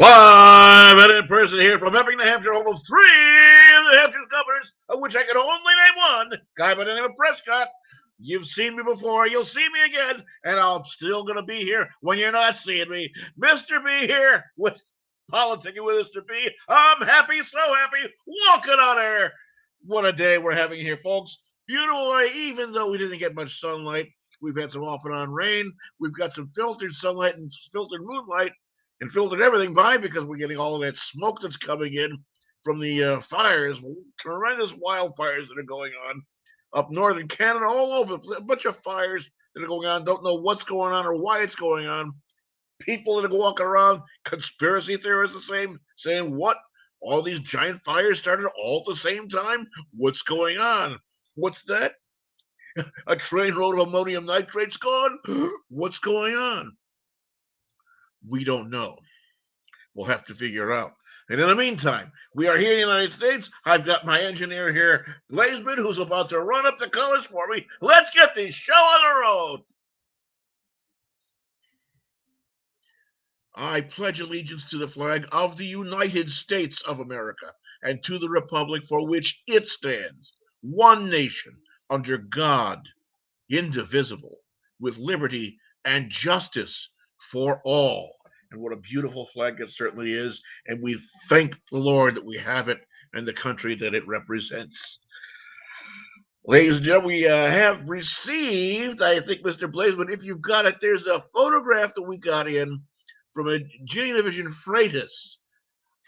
Live and in person here from Epping, New Hampshire, home of three of New Hampshire's governors, of which I can only name one, guy by the name of Prescott. You've seen me before, you'll see me again, and I'm still going to be here when you're not seeing me. Mr. B here with Politicking with Mr. B. I'm happy, so happy, walking on air. What a day we're having here, folks. Beautiful day, even though we didn't get much sunlight. We've had some off and on rain. We've got some filtered sunlight and filtered moonlight and filtered everything by because we're getting all of that smoke that's coming in from the fires, tremendous wildfires that are going on up northern Canada, all over, a bunch of fires that are going on. Don't know what's going on or why it's going on. People that are walking around, conspiracy theorists, the same, saying what? All these giant fires started all at the same time? What's going on? What's that? A trainload of ammonium nitrate's gone? What's going on? We don't know. We'll have to figure it out. And in the meantime, we are here in the United States. I've got my engineer here, Blazeman, who's about to run up the colors for me. Let's get this show on the road. I pledge allegiance to the flag of the United States of America and to the republic for which it stands, one nation, under God, indivisible, with liberty and justice for all. And what a beautiful flag it certainly is. And we thank the Lord that we have it and the country that it represents. Ladies and gentlemen, we have received, I think, Mr. Blazeman, if you've got it, there's a photograph that we got in from a Ginny Division Freitas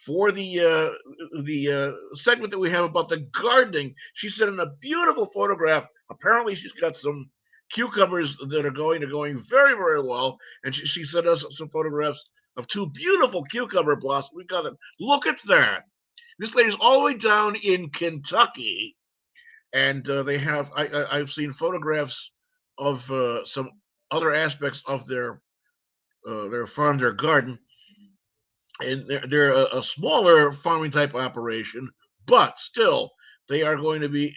for the segment that we have about the gardening. She sent in a beautiful photograph. Apparently, she's got some cucumbers that are going very, very well. And she sent us some photographs of two beautiful cucumber blossoms. We got it. Look at that. This lady's all the way down in Kentucky. And they have, I've seen photographs of some other aspects of their farm, their garden. And they're a smaller farming type operation, but still, they are going to be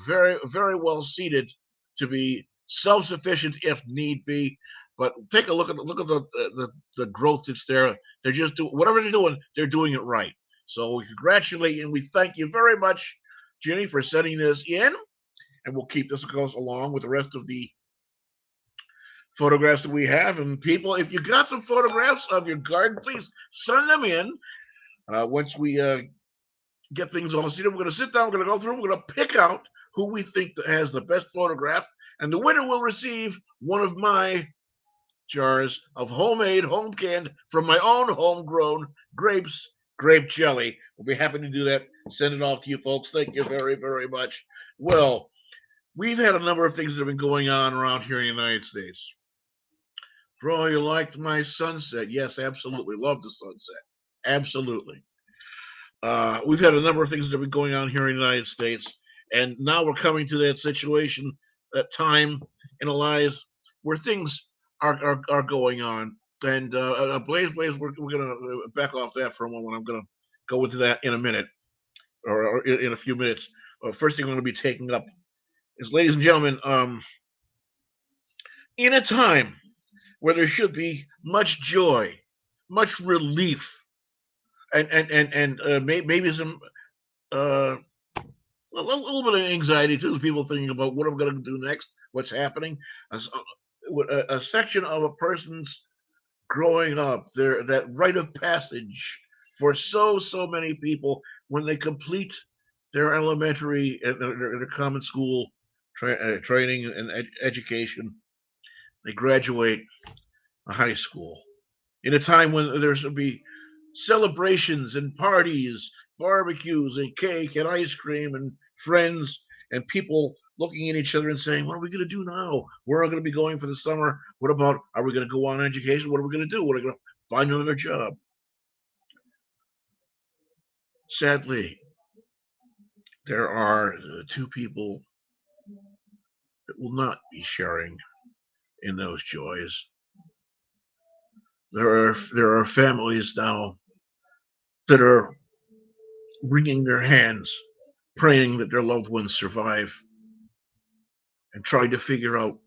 very, very well seated to be self-sufficient if need be. But take a look at the growth that's there. They're just doing whatever they're doing. They're doing it right. So we congratulate and we thank you very much, Ginny, for sending this in, and we'll keep this goes along with the rest of the photographs that we have. And people, if you got some photographs of your garden, please send them in. Once we get things all seated, we're going to sit down. We're going to go through. We're going to pick out who we think has the best photograph, and the winner will receive one of my jars of homemade, home canned, from my own homegrown grapes, grape jelly. We'll be happy to do that. Send it off to you folks. Thank you very, very much. Well, we've had a number of things that have been going on around here in the United States. Bro, you liked my sunset? Yes, absolutely. Love the sunset. Absolutely. We've had a number of things that have been going on here in the United States, and now we're coming to that situation, that time in our lives where things are going on. And Blaze, we're going to back off that for a moment. I'm going to go into that in a minute, or in a few minutes. First thing I'm going to be taking up is, ladies and gentlemen, in a time where there should be much joy, much relief, and maybe some a little bit of anxiety too, people thinking about what I'm going to do next, what's happening. A section of a person's growing up, that rite of passage for so many people when they complete their elementary and their common school training and education, they graduate high school in a time when there should be celebrations and parties, barbecues and cake and ice cream and friends and people looking at each other and saying, what are we going to do now? Where are we going to be going for the summer? What about, are we going to go on education? What are we going to do? What are we going to find another job? Sadly, there are two people that will not be sharing in those joys. There are families now that are wringing their hands, praying that their loved ones survive, and trying to figure out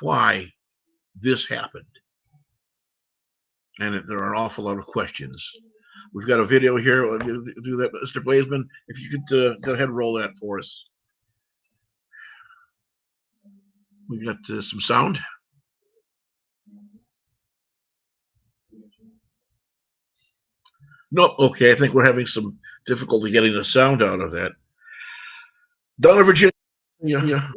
why this happened. and there are an awful lot of questions. We've got a video here. Do that, Mr. Blazeman. If you could go ahead and roll that for us. We've got some sound. No, okay. I think we're having some difficulty getting the sound out of that. Donna, Virginia. Yeah.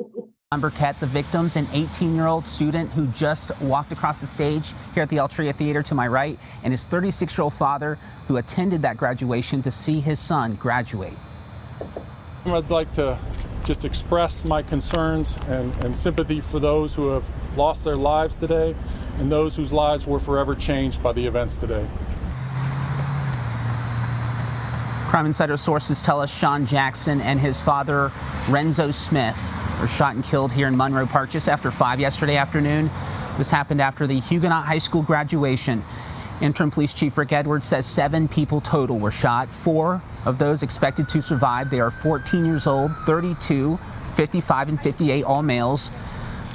Burkett, the victims, an 18-year-old student who just walked across the stage here at the Altria Theater to my right, and his 36-year-old father who attended that graduation to see his son graduate. I'd like to just express my concerns and sympathy for those who have lost their lives today and those whose lives were forever changed by the events today. Crime Insider sources tell us Sean Jackson and his father, Renzo Smith, were shot and killed here in Monroe Park just after 5 yesterday afternoon. This happened after the Huguenot High School graduation. Interim Police Chief Rick Edwards says 7 people total were shot. 4 of those expected to survive. They are 14 years old, 32, 55, and 58, all males.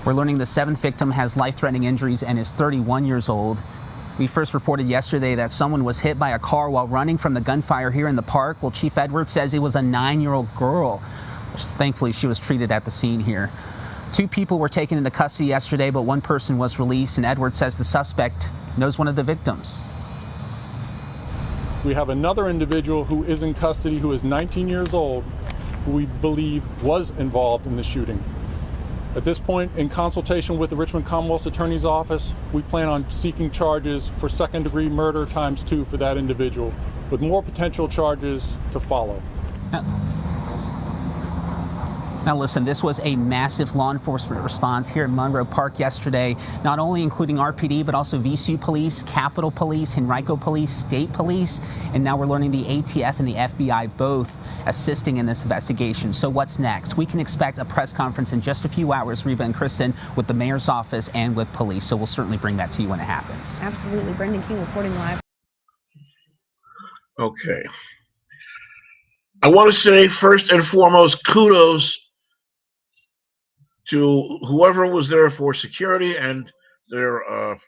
We're learning the 7th victim has life-threatening injuries and is 31 years old. We first reported yesterday that someone was hit by a car while running from the gunfire here in the park. Well, Chief Edwards says it was a 9-year-old girl. Thankfully, she was treated at the scene here. 2 people were taken into custody yesterday, but 1 person was released, and Edwards says the suspect knows one of the victims. We have another individual who is in custody who is 19 years old, who we believe was involved in the shooting. At this point, in consultation with the Richmond Commonwealth's Attorney's Office, we plan on seeking charges for second-degree murder ×2 for that individual, with more potential charges to follow. Now listen, this was a massive law enforcement response here in Monroe Park yesterday, not only including RPD, but also VCU Police, Capitol Police, Henrico Police, State Police, and now we're learning the ATF and the FBI both assisting in this investigation. So what's next? We can expect a press conference in just a few hours, Reba and Kristen, with the mayor's office and with police. So we'll certainly bring that to you when it happens. Absolutely. Brendan King reporting live. Okay. I want to say first and foremost, kudos to whoever was there for security and their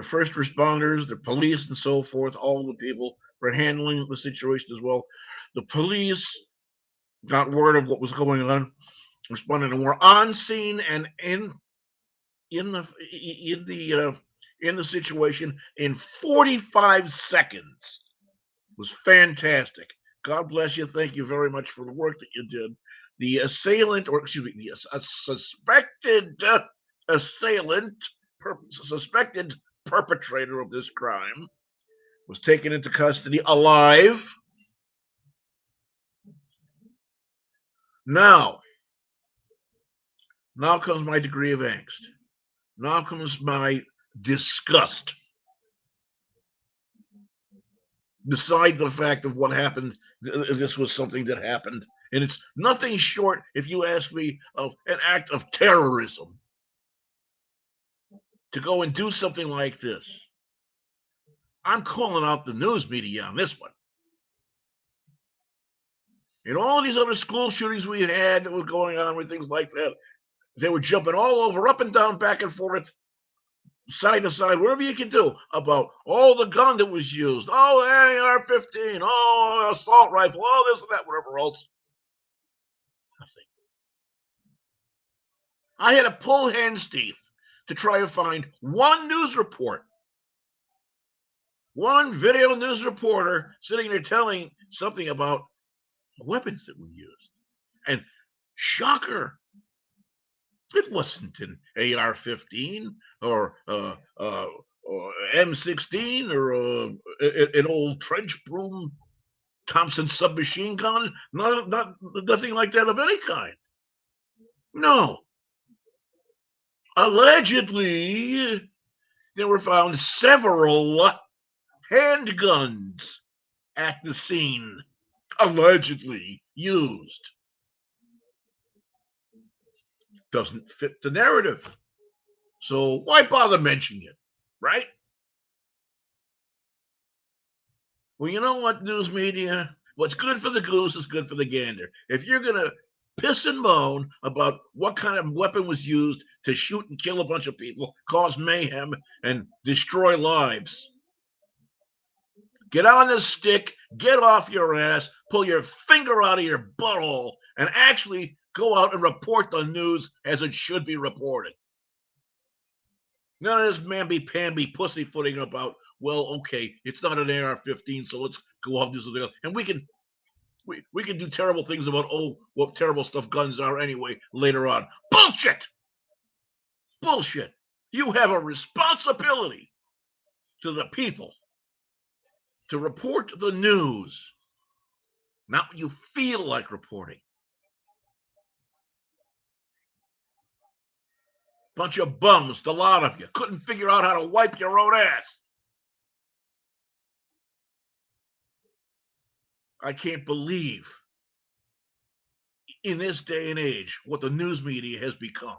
first responders, the police and so forth, all the people for handling the situation as well. The police got word of what was going on, responded, and were on scene and in the situation in 45 seconds. It was fantastic. God bless you. Thank you very much for the work that you did. The assailant, or excuse me, the suspected assailant, suspected perpetrator of this crime, was taken into custody alive. Now comes my degree of angst. Now comes my disgust. Beside the fact of what happened, this was something that happened. And it's nothing short, if you ask me, of an act of terrorism to go and do something like this. I'm calling out the news media on this one. And all these other school shootings we had that were going on with things like that, they were jumping all over, up and down, back and forth, side to side, whatever you can do about the gun that was used, AR-15, assault rifle, all this and that, whatever else. Nothing. I had to pull hen's teeth to try and find one news report, one video news reporter sitting there telling something about weapons that were used. And shocker, it wasn't an AR-15 or M16 or an old trench broom Thompson submachine gun. Nothing like that of any kind. No. Allegedly, there were found several handguns at the scene, allegedly used. Doesn't fit the narrative. So why bother mentioning it, right? Well, you know what, news media? What's good for the goose is good for the gander. If you're going to piss and moan about what kind of weapon was used to shoot and kill a bunch of people, cause mayhem, and destroy lives. Get on the stick, get off your ass, pull your finger out of your butthole, and actually go out and report the news as it should be reported. None of this mamby-pamby pussyfooting about, well, okay, it's not an AR-15, so let's go off and do something else. And we can do terrible things about, oh, what terrible stuff guns are anyway later on. Bullshit! Bullshit. You have a responsibility to the people to report the news, not what you feel like reporting. Bunch of bums, the lot of you, couldn't figure out how to wipe your own ass. I can't believe in this day and age what the news media has become.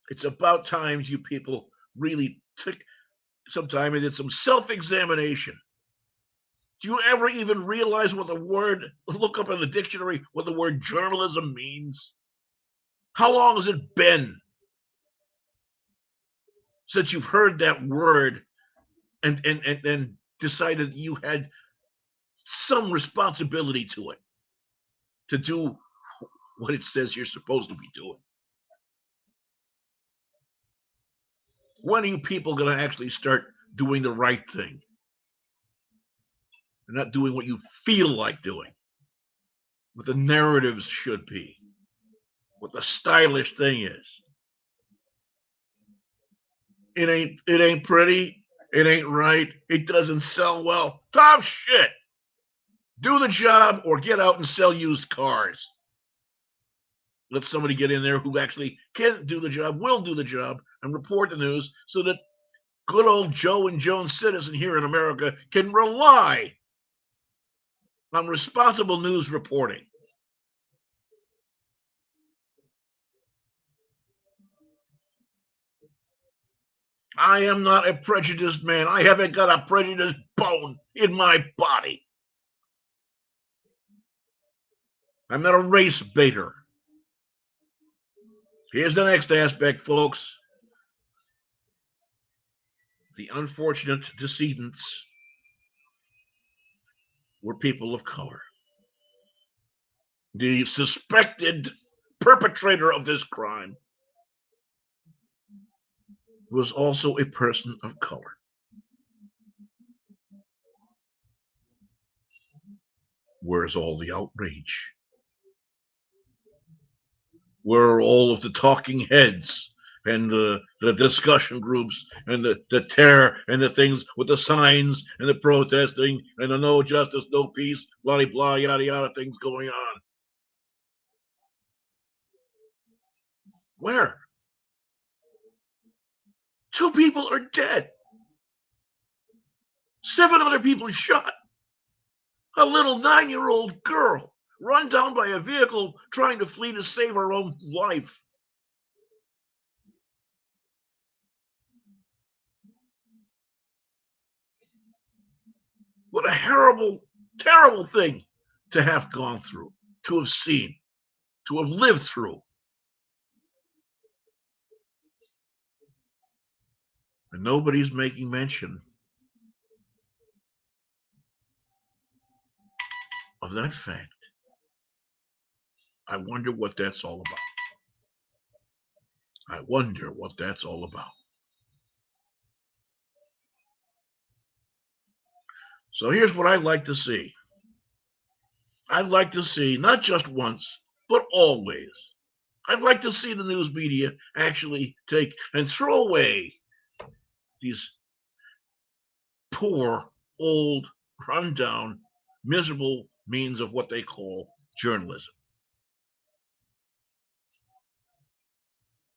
It's about time you people really took some time and did some self-examination. Do you ever even realize what the word, look up in the dictionary, what the word journalism means? How long has it been since you've heard that word and decided you had some responsibility to it, to do what it says you're supposed to be doing? When are you people going to actually start doing the right thing and not doing what you feel like doing, what the narratives should be, what the stylish thing is? It ain't pretty. It ain't right. It doesn't sell well. Tough shit. Do the job or get out and sell used cars. Let somebody get in there who actually can do the job, will do the job, and report the news so that good old Joe and Joan citizen here in America can rely on responsible news reporting. I am not a prejudiced man. I haven't got a prejudiced bone in my body. I'm not a race baiter. Here's the next aspect, folks. The unfortunate decedents were people of color. The suspected perpetrator of this crime was also a person of color. Where's all the outrage? Where are all of the talking heads and the discussion groups and the terror and the things with the signs and the protesting and the no justice, no peace, blah, blah, yada, yada things going on? Where? 2 people are dead. 7 other people shot. A little 9-year-old girl run down by a vehicle trying to flee to save her own life. What a horrible, terrible thing to have gone through, to have seen, to have lived through. And nobody's making mention of that fact. I wonder what that's all about. I wonder what that's all about. So here's what I'd like to see. I'd like to see, not just once, but always, I'd like to see the news media actually take and throw away these poor, old, rundown, miserable means of what they call journalism.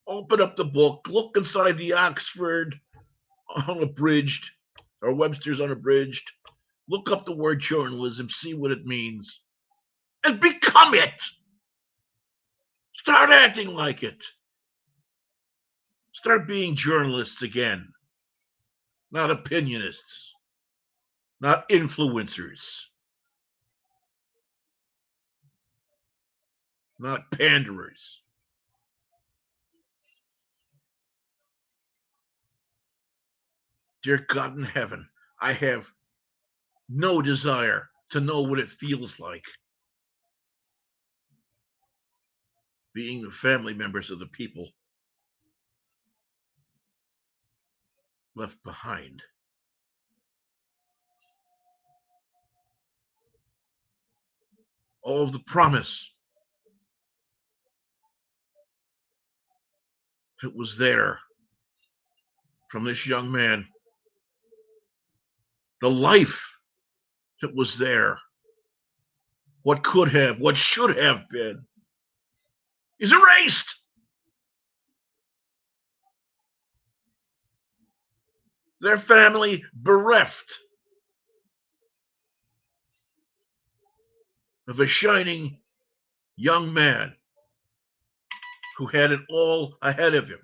Open up the book, look inside the Oxford Unabridged or Webster's Unabridged, look up the word journalism, see what it means, and become it. Start acting like it. Start being journalists again, not opinionists, not influencers. not panderers. Dear God in heaven, I have no desire to know what it feels like being the family members of the people left behind. All of the promise that was there from this young man, the life that was there, what could have, what should have been, is erased. Their family bereft of a shining young man who had it all ahead of him.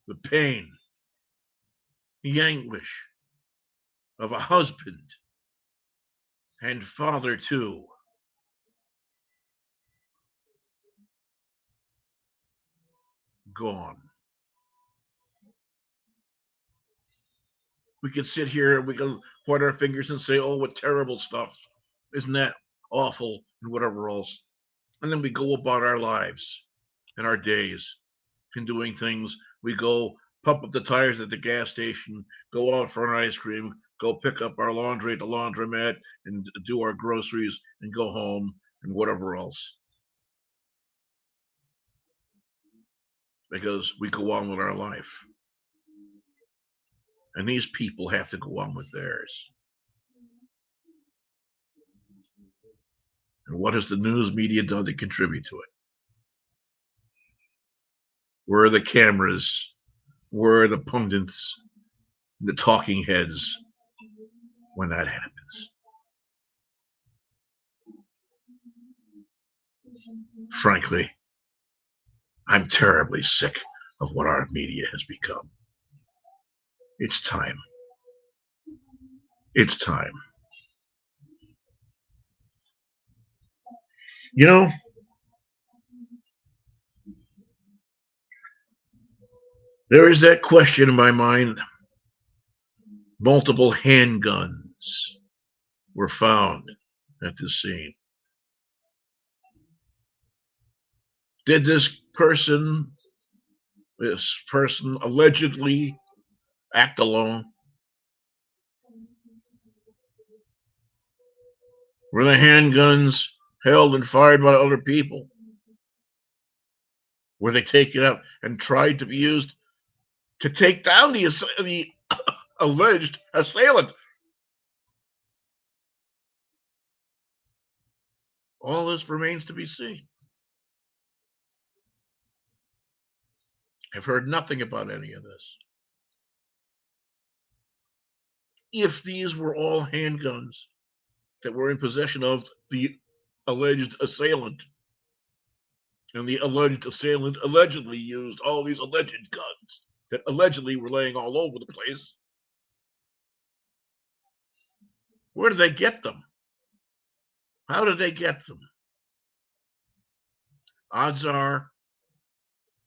The pain, the anguish of a husband and father too. Gone. We could sit here and we can point our fingers and say, oh, what terrible stuff. Isn't that awful and whatever else. And then we go about our lives and our days and doing things. We go pump up the tires at the gas station, go out for an ice cream, go pick up our laundry at the laundromat and do our groceries and go home and whatever else. Because we go on with our life. And these people have to go on with theirs. And what has the news media done to contribute to it? Where are the cameras? Where are the pundits, the talking heads when that happens? Frankly, I'm terribly sick of what our media has become. It's time. It's time. You know, there is that question in my mind. Multiple handguns were found at the scene. Did this person allegedly act alone? Were the handguns held and fired by other people? Were they taken up and tried to be used to take down the alleged assailant? All this remains to be seen. I've heard nothing about any of this. If these were all handguns that were in possession of the alleged assailant, and the alleged assailant allegedly used all these alleged guns that allegedly were laying all over the place, where did they get them? How did they get them? Odds are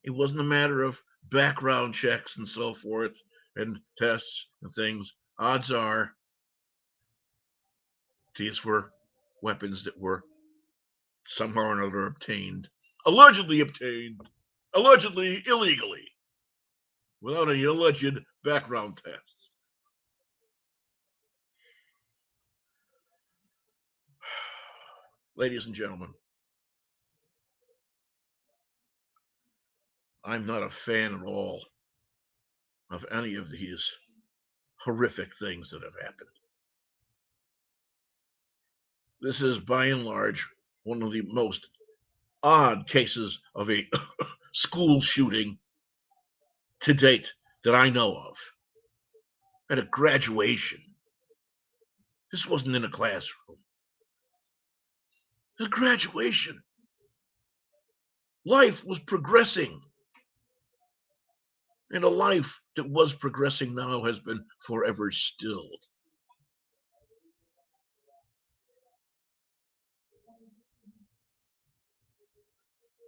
it wasn't a matter of background checks and so forth and tests and things. Odds are these were weapons that were somehow or another obtained, allegedly illegally, without any alleged background tests. Ladies and gentlemen, I'm not a fan at all of any of these horrific things that have happened. This is by and large one of the most odd cases of a school shooting to date that I know of. At a graduation. This wasn't in a classroom. A graduation. Life was progressing. And a life that was progressing now has been forever stilled.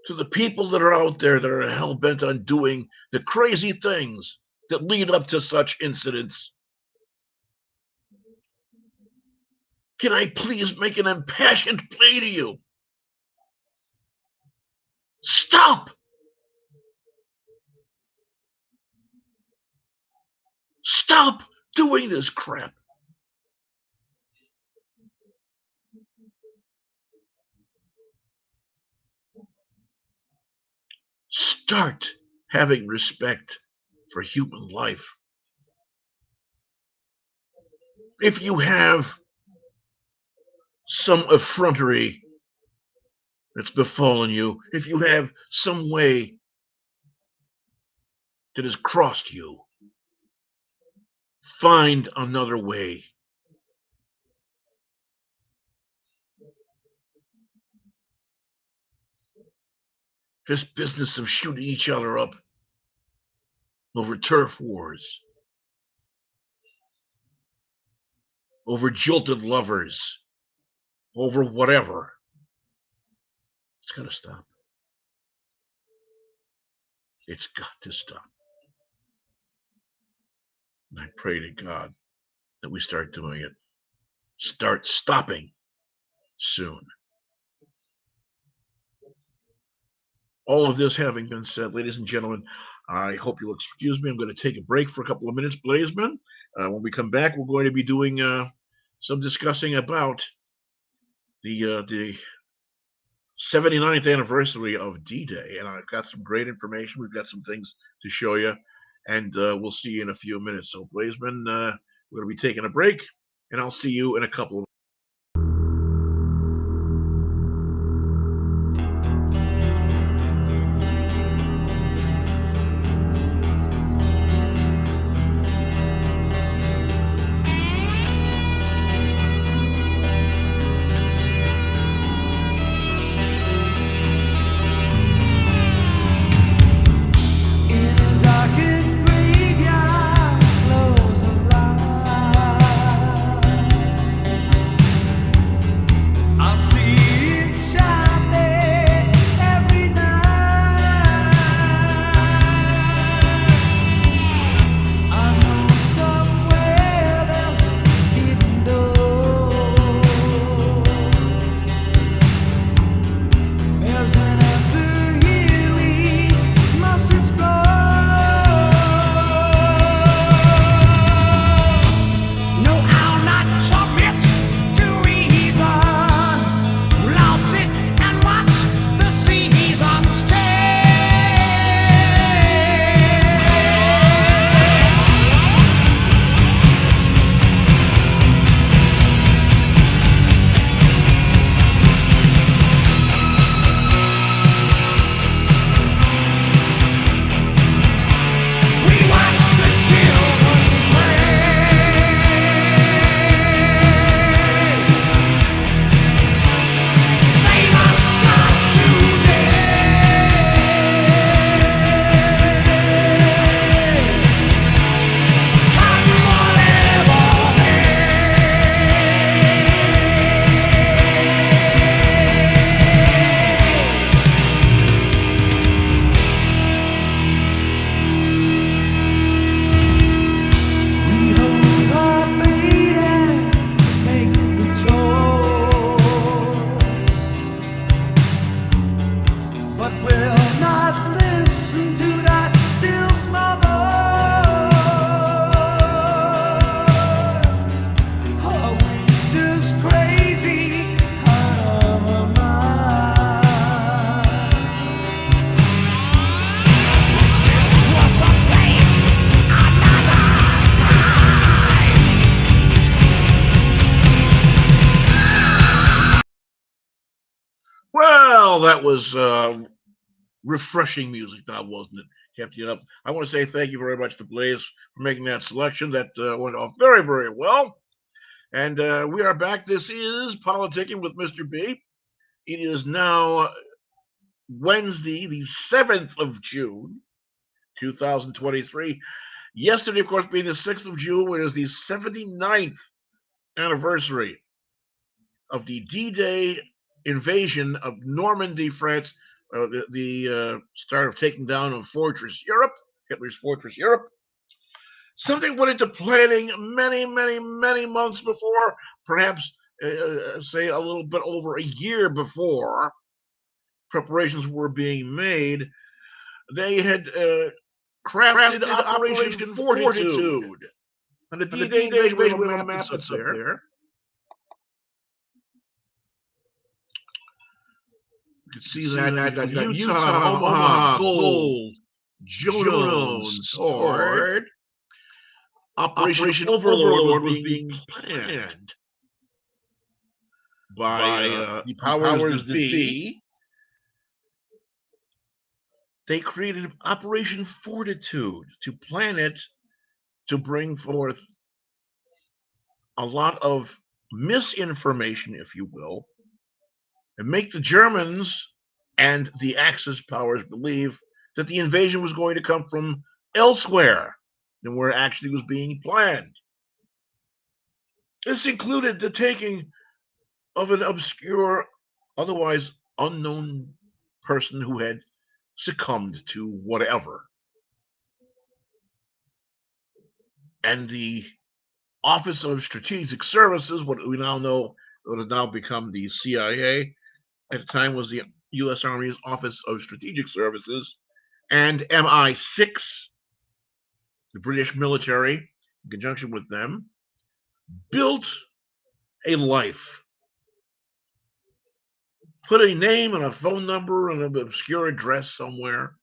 To the people that are out there that are hell-bent on doing the crazy things that lead up to such incidents, can I please make an impassioned plea to you? Stop! Stop doing this crap. Start having respect for human life. If you have some effrontery that's befallen you, if you have some way that has crossed you, find another way. This business of shooting each other up over turf wars, over jilted lovers, over whatever, it's got to stop. It's got to stop. And I pray to God that we start doing it. Start stopping soon. All of this having been said, ladies and gentlemen, I hope you'll excuse me. I'm going to take a break for a couple of minutes, Blazeman. When we come back, we're going to be doing some discussing about the 79th anniversary of D-Day, and I've got some great information. We've got some things to show you, and we'll see you in a few minutes. So, Blazeman, we're going to be taking a break, and I'll see you in a couple of Well, that was refreshing music, now wasn't it? Kept you up. I want to say thank you very much to Blaze for making that selection. That went off very, very well. And we are back. This is Politicking with Mr. B. It is now Wednesday, the 7th of June, 2023. Yesterday, of course, being the 6th of June, it is the 79th anniversary of the D-Day invasion of Normandy, France, the start of taking down of Fortress Europe, Hitler's Fortress Europe. Something went into planning many, many, many months before, perhaps say a little bit over a year before preparations were being made. They had crafted Operation Fortitude. And the D-Day invasion, we have a map that's up there. You can see that Utah, Omaha, Gold, Juno, Sword. Operation Overlord was being planned by the powers that be. They created Operation Fortitude to plan it to bring forth a lot of misinformation, if you will, and make the Germans and the Axis powers believe that the invasion was going to come from elsewhere than where it actually was being planned. This included the taking of an obscure, otherwise unknown person who had succumbed to whatever. And the Office of Strategic Services, what we now know, what has now become the CIA, at the time was the U.S. Army's Office of Strategic Services, and MI6, the British military, in conjunction with them, built a life. Put a name and a phone number and an obscure address somewhere.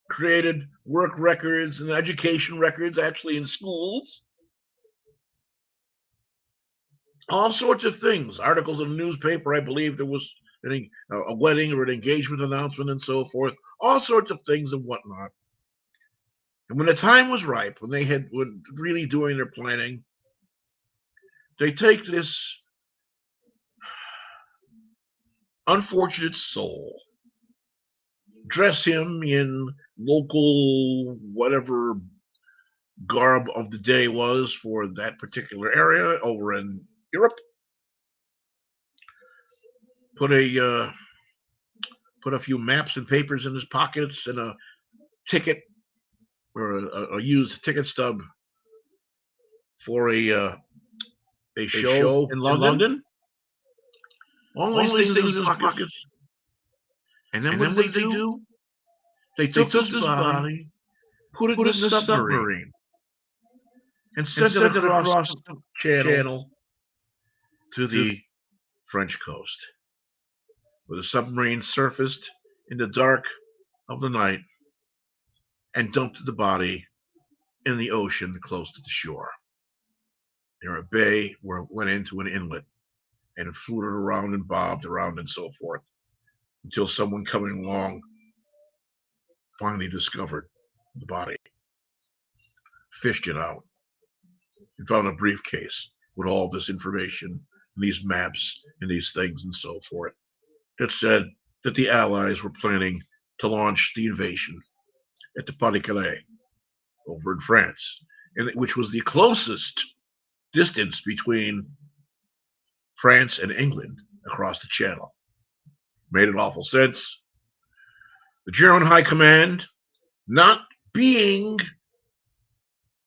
Created work records and education records, actually in schools. All sorts of things. Articles in the newspaper, I believe there was a wedding or an engagement announcement and so forth. All sorts of things and whatnot. And when the time was ripe, when they were really doing their planning, they take this unfortunate soul, dress him in local whatever garb of the day was for that particular area over in Europe, put a few maps and papers in his pockets and a ticket or a used ticket stub for a show in London. All these things in his pockets. And then what did they do? They took this body, put it in the submarine, and sent it across the channel to the French coast, where the submarine surfaced in the dark of the night and dumped the body in the ocean close to the shore, near a bay where it went into an inlet and it floated around and bobbed around and so forth until someone coming along finally discovered the body, fished it out, and found a briefcase with all this information and these maps and these things and so forth that said that the Allies were planning to launch the invasion at the Pas-de-Calais over in France, and which was the closest distance between France and England across the channel. Made an awful sense. The German High Command, not being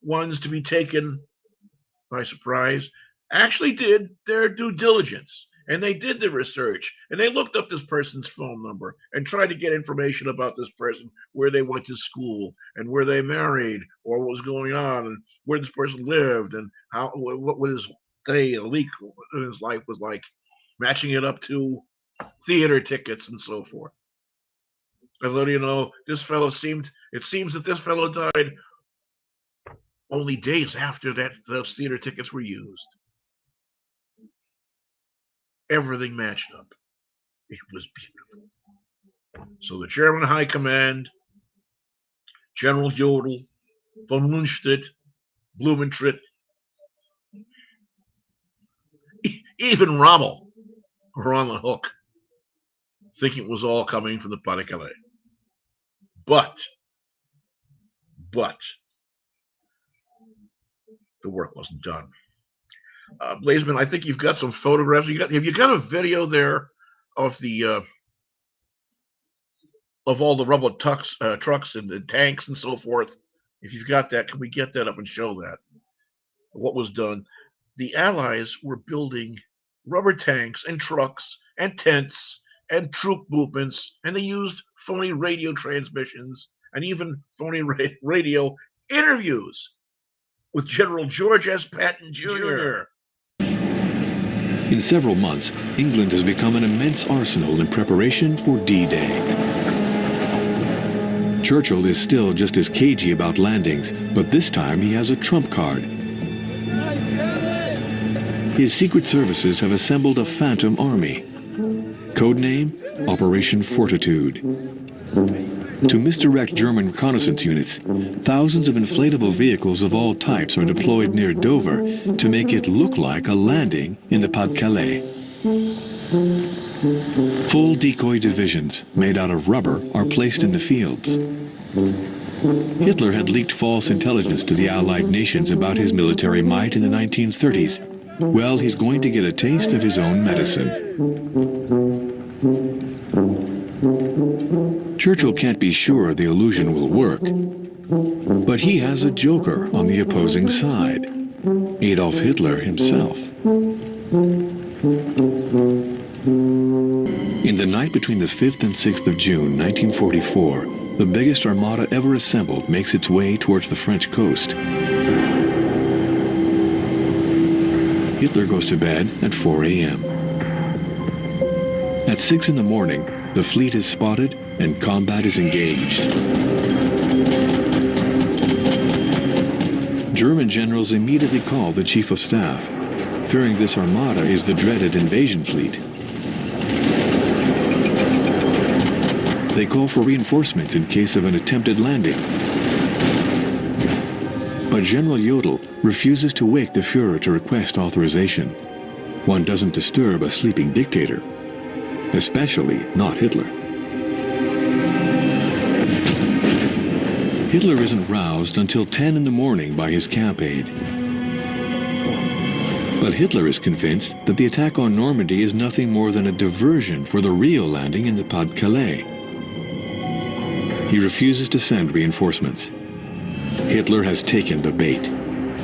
ones to be taken by surprise, actually did their due diligence, and they did the research, and they looked up this person's phone number and tried to get information about this person, where they went to school and where they married or what was going on and where this person lived and what his day a week in his life was like, matching it up to theater tickets and so forth. Although, you know, it seems that this fellow died only days after those theater tickets were used. Everything matched up. It was beautiful. So the German High Command, General Jodl, von Lundstedt, Blumentritt, even Rommel were on the hook, thinking it was all coming from the Pas-de-Calais. But the work wasn't done. Blazeman, I think you've got some photographs. Have you got a video there of the of all the rubber trucks and the tanks and so forth. If you've got that, can we get that up and show that? What was done? The Allies were building rubber tanks and trucks and tents and troop movements, and they used phony radio transmissions and even phony radio interviews with General George S. Patton Jr. In several months, England has become an immense arsenal in preparation for D-Day. Churchill is still just as cagey about landings, but this time he has a trump card. His secret services have assembled a phantom army. Codename, Operation Fortitude. To misdirect German reconnaissance units, thousands of inflatable vehicles of all types are deployed near Dover to make it look like a landing in the Pas-de-Calais. Full decoy divisions made out of rubber are placed in the fields. Hitler had leaked false intelligence to the Allied nations about his military might in the 1930s. Well, he's going to get a taste of his own medicine. Churchill can't be sure the illusion will work, but he has a joker on the opposing side, Adolf Hitler himself. In the night between the 5th and 6th of June, 1944, the biggest armada ever assembled makes its way towards the French coast. Hitler goes to bed at 4 a.m. At 6 in the morning, the fleet is spotted and combat is engaged. German generals immediately call the Chief of Staff, fearing this armada is the dreaded invasion fleet. They call for reinforcements in case of an attempted landing. But General Jodl refuses to wake the Führer to request authorization. One doesn't disturb a sleeping dictator, especially not Hitler. Hitler isn't roused until 10 in the morning by his camp aide. But Hitler is convinced that the attack on Normandy is nothing more than a diversion for the real landing in the Pas-de-Calais. He refuses to send reinforcements. Hitler has taken the bait.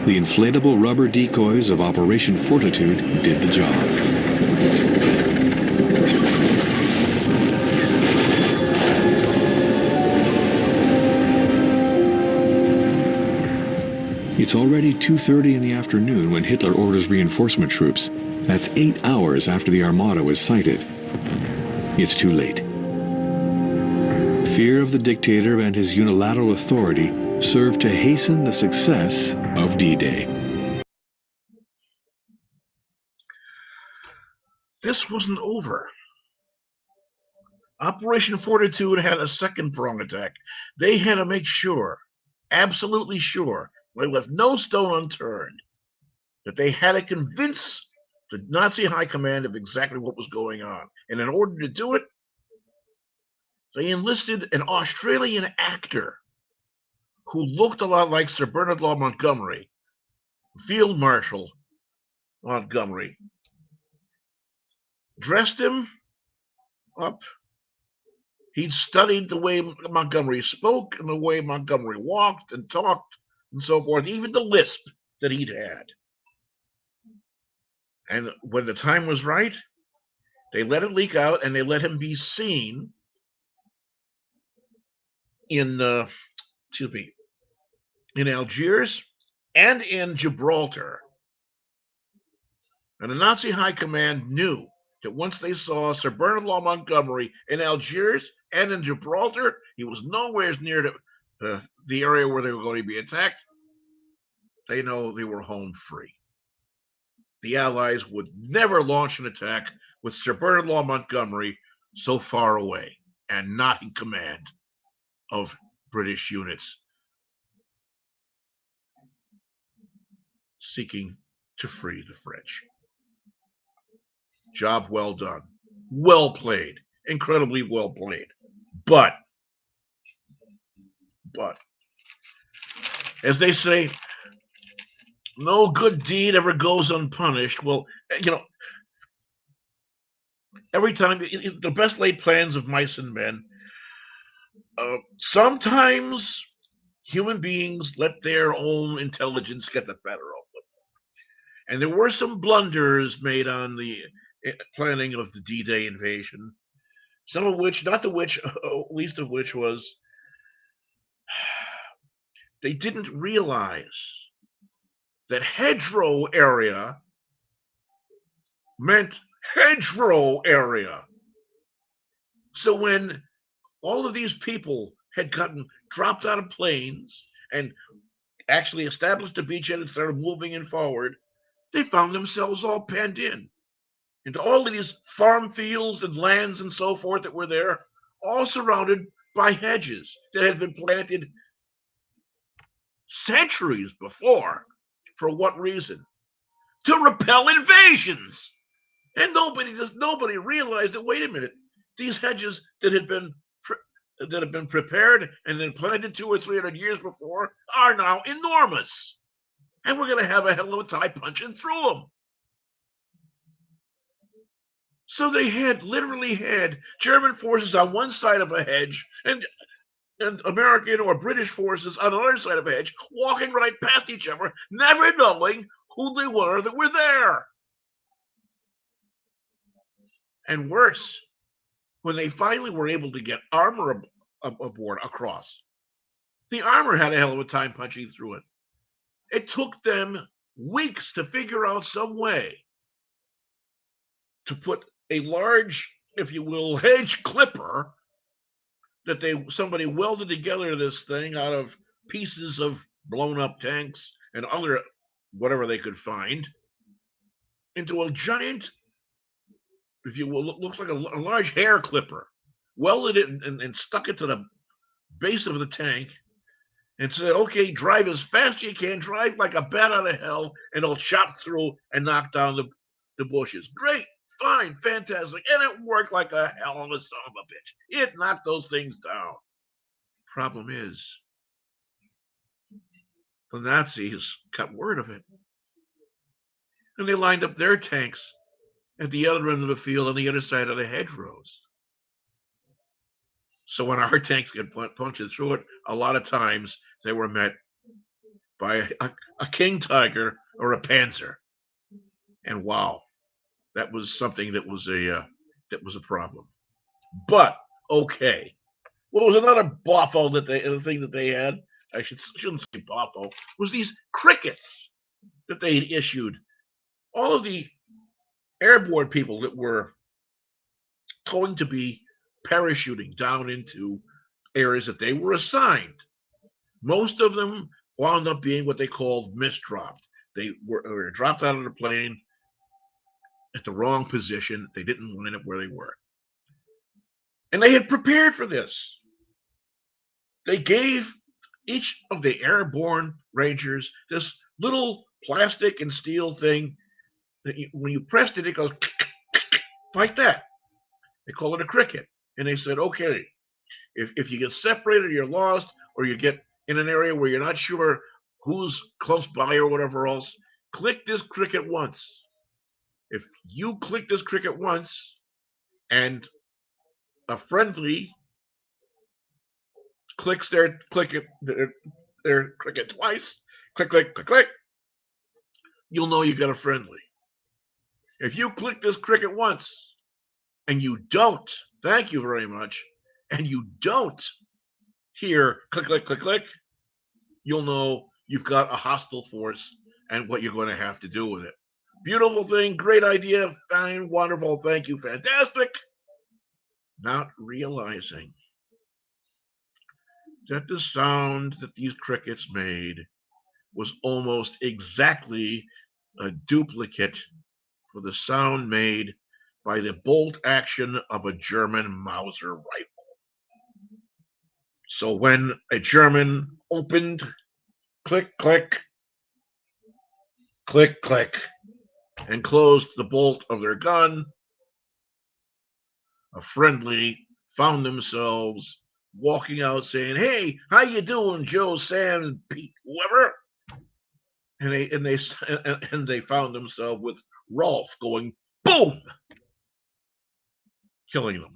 The inflatable rubber decoys of Operation Fortitude did the job. It's already 2:30 in the afternoon when Hitler orders reinforcement troops. That's 8 hours after the Armada was sighted. It's too late. Fear of the dictator and his unilateral authority served to hasten the success of D-Day. This wasn't over. Operation Fortitude had a second prong attack. They had to make sure, absolutely sure, they left no stone unturned, that they had to convince the Nazi high command of exactly what was going on. And in order to do it, they enlisted an Australian actor who looked a lot like Sir Bernard Law Montgomery, Field Marshal Montgomery. Dressed him up. He'd studied the way Montgomery spoke and the way Montgomery walked and talked and so forth, even the lisp that he'd had. And when the time was right, they let it leak out and they let him be seen in Algiers and in Gibraltar. And the Nazi high command knew that once they saw Sir Bernard Law Montgomery in Algiers and in Gibraltar, he was nowhere near the area where they were going to be attacked. They know they were home free. The Allies would never launch an attack with Sir Bernard Law Montgomery so far away and not in command of British units seeking to free the French. Job well done. Well played. Incredibly well played. But, as they say, no good deed ever goes unpunished. Well, every time, the best laid plans of mice and men Sometimes human beings let their own intelligence get the better of them. And there were some blunders made on the planning of the D-Day invasion, some of which, not the which, least of which was they didn't realize that hedgerow area meant hedgerow area. So when all of these people had gotten dropped out of planes and actually established a beachhead and started moving in forward, they found themselves all penned in into all of these farm fields and lands and so forth that were there, all surrounded by hedges that had been planted centuries before. For what reason? To repel invasions. And nobody realized that, wait a minute, these hedges that had been prepared and then planted 200 or 300 years before are now enormous. And we're going to have a hell of a time punching through them. So they literally had German forces on one side of a hedge and American or British forces on the other side of a hedge, walking right past each other, never knowing who they were that were there. And worse, when they finally were able to get armor aboard across, the armor had a hell of a time punching through it. It took them weeks to figure out some way to put a large, if you will, hedge clipper that somebody welded together this thing out of pieces of blown up tanks and other whatever they could find into a giant, if you will, looks like a large hair clipper, welded it and stuck it to the base of the tank and said, okay, drive as fast as you can, drive like a bat out of hell, and it'll chop through and knock down the bushes. Great, fine, fantastic. And it worked like a hell of a son of a bitch. It knocked those things down. Problem is, the Nazis got word of it. And they lined up their tanks at the other end of the field on the other side of the hedgerows. So when our tanks get punched through it, a lot of times they were met by a King Tiger or a Panzer. And wow, that was something that was a problem. But okay, well, there was another boffo the thing that they had. I shouldn't say boffo. Was these crickets that they had issued. All of the airborne people that were going to be parachuting down into areas that they were assigned. Most of them wound up being what they called misdropped. They were dropped out of the plane at the wrong position. They didn't line up where they were. And they had prepared for this. They gave each of the airborne rangers this little plastic and steel thing that when you pressed it, it goes like that. They call it a cricket. And they said, okay, if you get separated, you're lost, or you get in an area where you're not sure who's close by or whatever else, click this cricket once. If you click this cricket once and a friendly clicks their cricket twice, click, click, click, click, you'll know you got a friendly. If you click this cricket once and you don't, thank you very much, and you don't hear click, click, click, click, you'll know you've got a hostile force and what you're going to have to do with it. Beautiful thing, great idea, fine, wonderful, thank you, fantastic. Not realizing that the sound that these crickets made was almost exactly a duplicate for the sound made by the bolt action of a German Mauser rifle. So when a German opened, click, click, click, click, and closed the bolt of their gun, a friendly found themselves walking out saying, hey, how you doing, Joe, Sam, Pete, whoever? And they found themselves with Rolf going boom, killing them.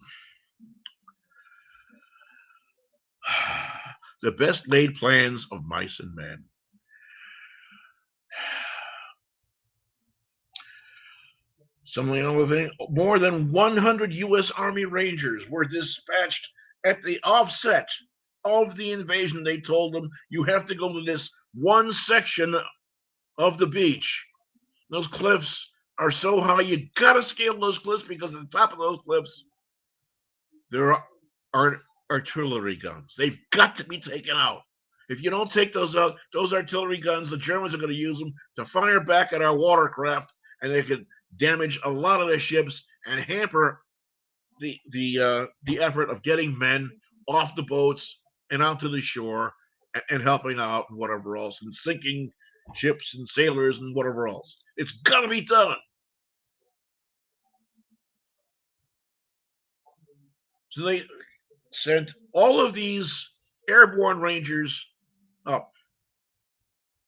the best laid plans of mice and men. Something other thing, more than 100 U.S. Army Rangers were dispatched at the offset of the invasion. They told them, you have to go to this one section of the beach. Those cliffs are so high, you gotta scale those cliffs, because at the top of those cliffs, there are artillery guns. They've got to be taken out. If you don't take those out, those artillery guns, the Germans are going to use them to fire back at our watercraft, and they could damage a lot of their ships and hamper the effort of getting men off the boats and onto the shore and helping out and whatever else, and sinking ships and sailors and whatever else. It's got to be done. So they sent all of these airborne rangers up.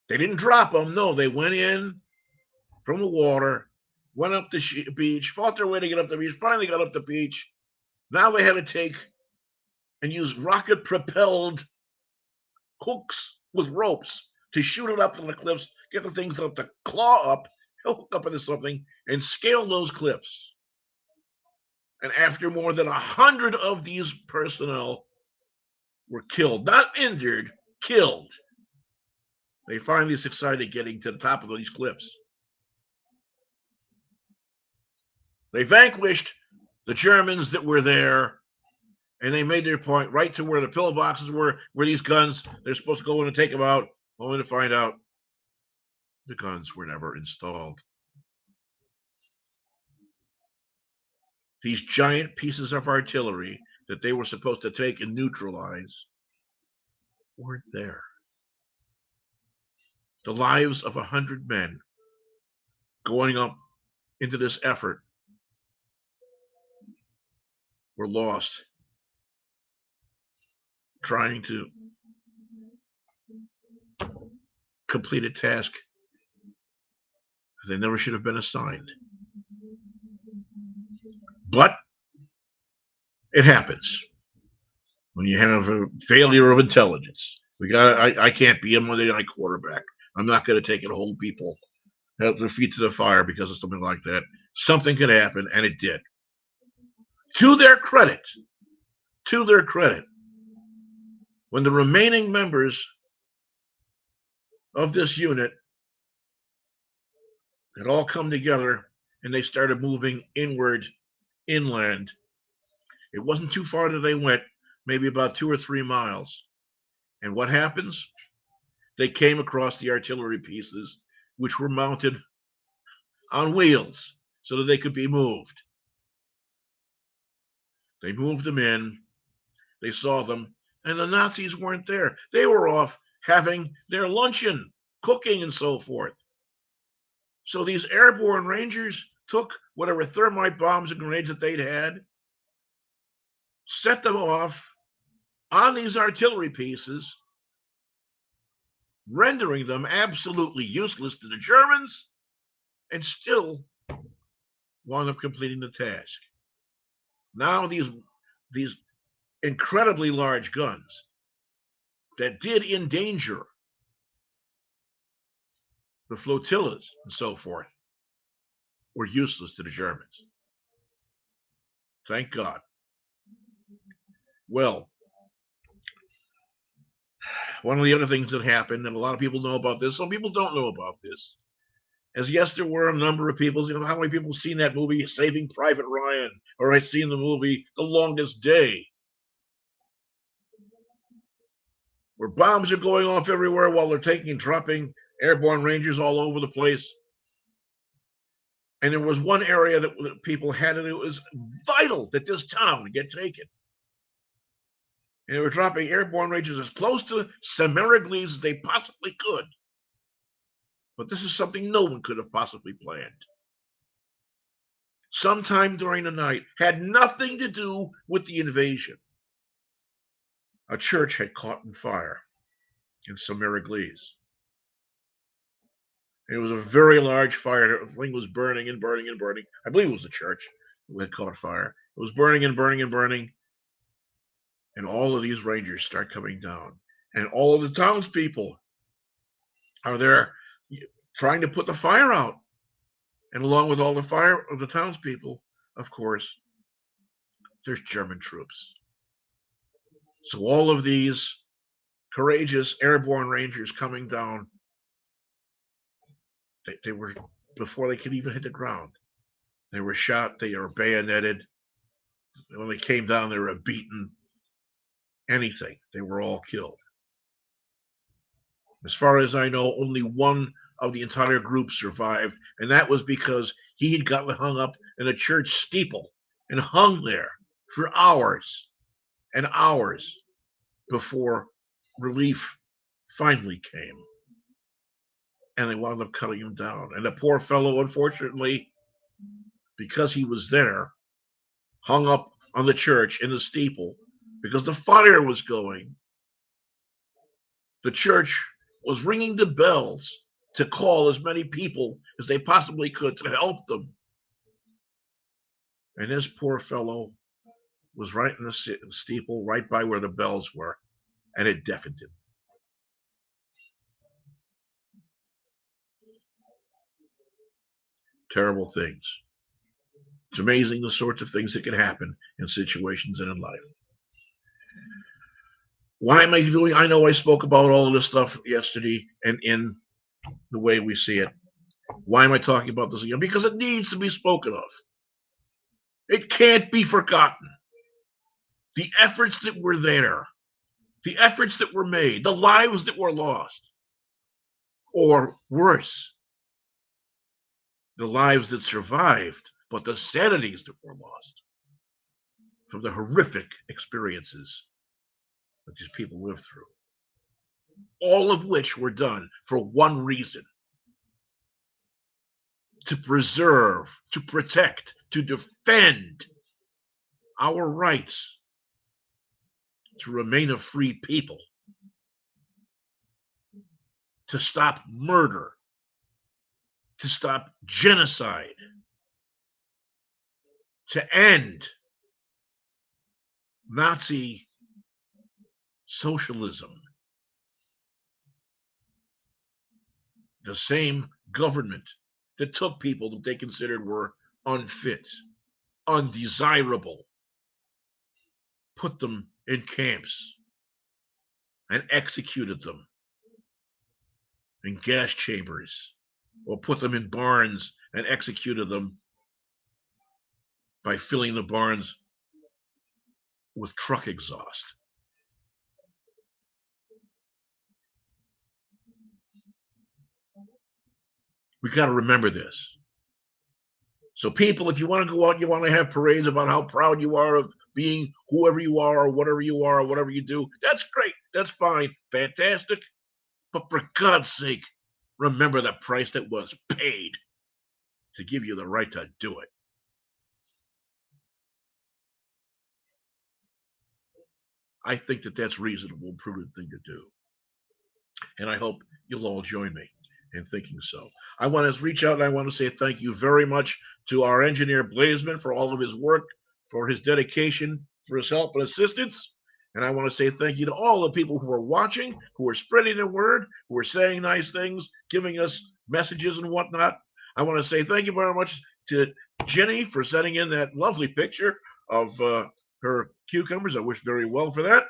They didn't drop them. No, they went in from the water, went up the beach, fought their way to get up the beach, finally got up the beach. Now they had to take and use rocket-propelled hooks with ropes to shoot it up to the cliffs, get the things up to claw up, hook up into something, and scale those cliffs. And after more than 100 of these personnel were killed, not injured, killed, they finally succeeded getting to the top of these cliffs. They vanquished the Germans that were there, and they made their point right to where the pillboxes were, where these guns, they're supposed to go in and take them out, only to find out the guns were never installed. These giant pieces of artillery that they were supposed to take and neutralize weren't there. The lives of 100 men going up into this effort were lost trying to complete a task they never should have been assigned. But it happens when you have a failure of intelligence. I can't be a Monday night quarterback. I'm not going to take it, hold people, help their feet to the fire because of something like that. Something could happen, and it did. To their credit, when the remaining members of this unit had all come together and they started moving inland, it wasn't too far that they went, maybe about 2 or 3 miles. And what happens? They came across the artillery pieces, which were mounted on wheels so that they could be moved. They moved them in, they saw them, and the Nazis weren't there. They were off having their luncheon, cooking, and so forth. So these airborne rangers took whatever thermite bombs and grenades that they'd had, set them off on these artillery pieces, rendering them absolutely useless to the Germans, and still wound up completing the task. Now these incredibly large guns that did endanger the flotillas and so forth were useless to the Germans. Thank God. Well, one of the other things that happened, and a lot of people know about this, some people don't know about this, as yes, there were a number of people, how many people have seen that movie, Saving Private Ryan, or I've seen the movie The Longest Day, where bombs are going off everywhere while they're taking and dropping airborne rangers all over the place. And there was one area that people had, and it was vital that this town get taken. And they were dropping airborne rangers as close to Semeraglis as they possibly could. But this is something no one could have possibly planned. Sometime during the night, had nothing to do with the invasion. A church had caught on fire in Semeraglis. It was a very large fire. The thing was burning and burning and burning. I believe it was a church that had caught fire. It was burning and burning and burning. And all of these rangers start coming down. And all of the townspeople are there trying to put the fire out. And along with all the fire of the townspeople, of course, there's German troops. So all of these courageous airborne rangers coming down, they were, before they could even hit the ground, they were shot, they were bayoneted. When they came down, they were beaten. Anything, they were all killed. As far as I know, only one of the entire group survived, and that was because he had gotten hung up in a church steeple and hung there for hours and hours before relief finally came. And they wound up cutting him down. And the poor fellow, unfortunately, because he was there, hung up on the church in the steeple, because the fire was going. The church was ringing the bells to call as many people as they possibly could to help them. And this poor fellow was right in the steeple, right by where the bells were, and it deafened him. Terrible things. It's amazing the sorts of things that can happen in situations and in life. Why am I doing? I know I spoke about all of this stuff yesterday and in the way we see it. Why am I talking about this again? Because it needs to be spoken of. It can't be forgotten. The efforts that were there, the efforts that were made, the lives that were lost, or worse, the lives that survived, but the sanities that were lost from the horrific experiences that these people lived through. All of which were done for one reason: to preserve, to protect, to defend our rights to remain a free people, to stop murder, to stop genocide, to end Nazi socialism. The same government that took people that they considered were unfit, undesirable, put them in camps and executed them in gas chambers, or put them in barns and executed them by filling the barns with truck exhaust. We got to remember this. So people, if you want to go out, you want to have parades about how proud you are of being whoever you are or whatever you are or whatever you do, that's great. That's fine. Fantastic. But for God's sake, remember the price that was paid to give you the right to do it. I think that that's reasonable, prudent thing to do. And I hope you'll all join me in thinking so. I want to reach out and I want to say thank you very much to our engineer Blazeman for all of his work, for his dedication, for his help and assistance. And I want to say thank you to all the people who are watching, who are spreading the word, who are saying nice things, giving us messages and whatnot. I want to say thank you very much to Jenny for sending in that lovely picture of her cucumbers. I wish very well for that.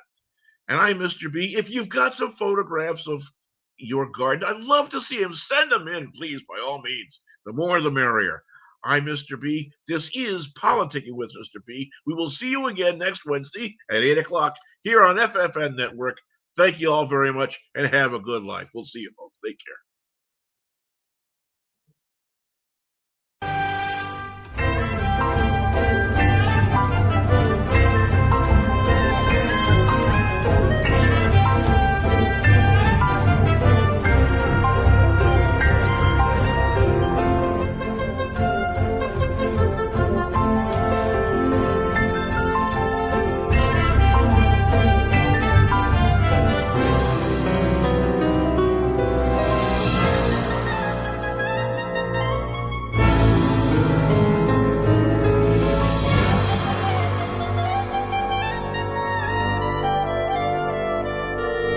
And I'm Mr. B. If you've got some photographs of your garden, I'd love to see them. Send them in, please, by all means. The more, the merrier. I'm Mr. B. This is Politicking with Mr. B. We will see you again next Wednesday at 8 o'clock here on FFN Network. Thank you all very much and have a good life. We'll see you, folks. Take care.